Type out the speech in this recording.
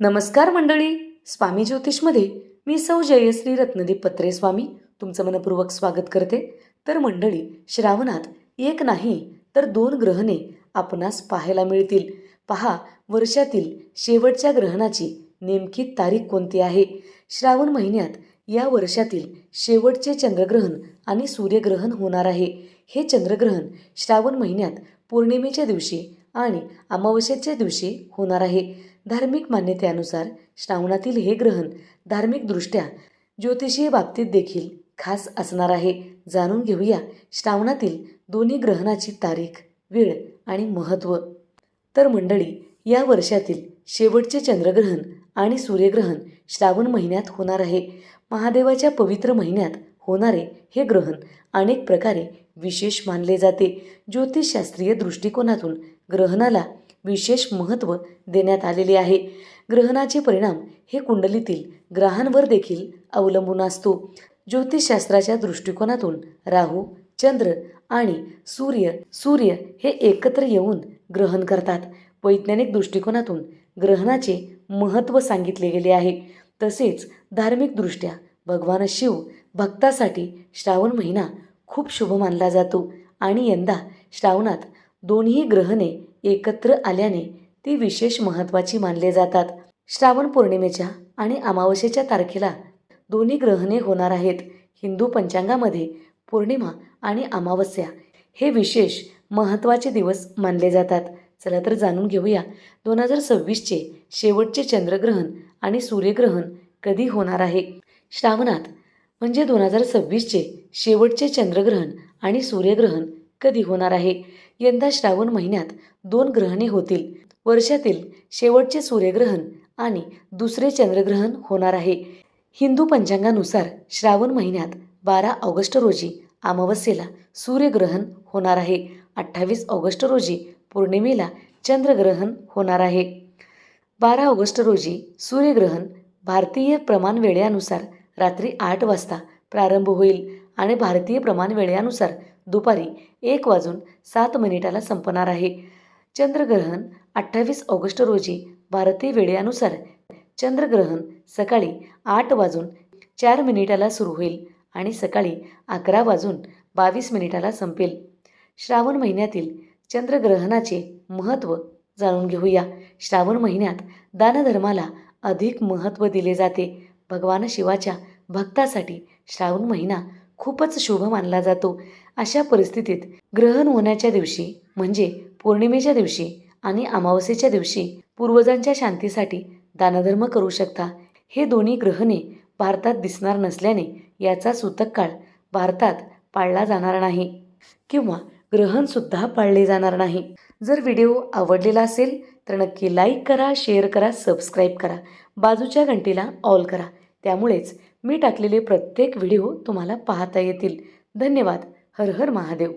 नमस्कार मंडळी. स्वामी ज्योतिषमध्ये मी सौ जयश्री रत्नदीप पत्रे स्वामी तुमचं मनपूर्वक स्वागत करते. तर मंडळी, श्रावणात एक नाही तर 2 ग्रहणे आपणास पाहायला मिळतील. पहा, वर्षातील शेवटच्या ग्रहणाची नेमकी तारीख कोणती आहे. श्रावण महिन्यात या वर्षातील शेवटचे चंद्रग्रहण आणि सूर्यग्रहण होणार आहे. हे चंद्रग्रहण श्रावण महिन्यात पौर्णिमेच्या दिवशी आणि अमावस्येच्या दिवशी होणार आहे. धार्मिक मान्यतेनुसार श्रावणातील हे ग्रहण धार्मिकदृष्ट्या ज्योतिषीय बाबतीत देखील खास असणार आहे. जाणून घेऊया श्रावणातील दोन्ही ग्रहणाची तारीख, वेळ आणि महत्त्व. तर मंडळी, या वर्षातील शेवटचे चंद्रग्रहण आणि सूर्यग्रहण श्रावण महिन्यात होणार आहे. महादेवाच्या पवित्र महिन्यात होणारे हे ग्रहण अनेक प्रकारे विशेष मानले जाते. ज्योतिषशास्त्रीय दृष्टिकोनातून ग्रहणाला विशेष महत्त्व देण्यात आलेले आहे. ग्रहणाचे परिणाम हे कुंडलीतील ग्रहांवर देखील अवलंबून असतो. ज्योतिषशास्त्राच्या दृष्टिकोनातून राहू, चंद्र आणि सूर्य हे एकत्र येऊन ग्रहण करतात. वैज्ञानिक दृष्टिकोनातून ग्रहणाचे महत्त्व सांगितले गेले आहे. तसेच धार्मिकदृष्ट्या भगवान शिव भक्तासाठी श्रावण महिना खूप शुभ मानला जातो आणि यंदा श्रावणात दोन्ही ग्रहणे एकत्र आल्याने ती विशेष महत्त्वाची मानले जातात. श्रावण पौर्णिमेच्या आणि अमावस्येच्या तारखेला दोन्ही ग्रहणे होणार आहेत. हिंदू पंचांगामध्ये पौर्णिमा आणि अमावस्या हे विशेष महत्त्वाचे दिवस मानले जातात. चला तर जाणून घेऊया 2026चे शेवटचे चंद्रग्रहण आणि सूर्यग्रहण कधी होणार आहे. श्रावणात म्हणजे 2026चे शेवटचे चंद्रग्रहण आणि सूर्यग्रहण कधी होणार आहे. यंदा श्रावण महिन्यात 2 ग्रहणे होतील. वर्षातील शेवटचे सूर्यग्रहण आणि दुसरे चंद्रग्रहण होणार आहे. हिंदू पंचांगानुसार श्रावण महिन्यात 12 ऑगस्ट रोजी अमावस्येला सूर्यग्रहण होणार आहे. 28 ऑगस्ट रोजी पौर्णिमेला चंद्रग्रहण होणार आहे. 12 ऑगस्ट रोजी सूर्यग्रहण भारतीय प्रमाण वेळेनुसार रात्री 8 वाजता प्रारंभ होईल आणि भारतीय प्रमाण वेळेनुसार दुपारी 1:07 संपणार आहे. चंद्रग्रहण 28 ऑगस्ट रोजी भारतीय वेळेनुसार चंद्रग्रहण सकाळी 8:04 सुरू होईल आणि सकाळी 11:22 संपेल. श्रावण महिन्यातील चंद्रग्रहणाचे महत्त्व जाणून घेऊया. श्रावण महिन्यात दानधर्माला अधिक महत्त्व दिले जाते. भगवान शिवाच्या भक्तासाठी श्रावण महिना खूपच शुभ मानला जातो. अशा परिस्थितीत ग्रहण होण्याच्या दिवशी म्हणजे पौर्णिमेच्या दिवशी आणि अमावस्येच्या दिवशी पूर्वजांच्या शांतीसाठी दानधर्म करू शकता. हे दोन्ही ग्रहणे भारतात दिसणार नसल्याने याचा सूतक काळ भारतात पाळला जाणार नाही किंवा ग्रहणसुद्धा पाळले जाणार नाही. जर व्हिडिओ आवडलेला असेल तर नक्की लाईक करा, शेअर करा, सबस्क्राईब करा, बाजूच्या घंटीला ऑल करा. त्यामुळेच मी टाकलेले प्रत्येक व्हिडिओ तुम्हाला पाहता येतील. धन्यवाद. हर हर महादेव.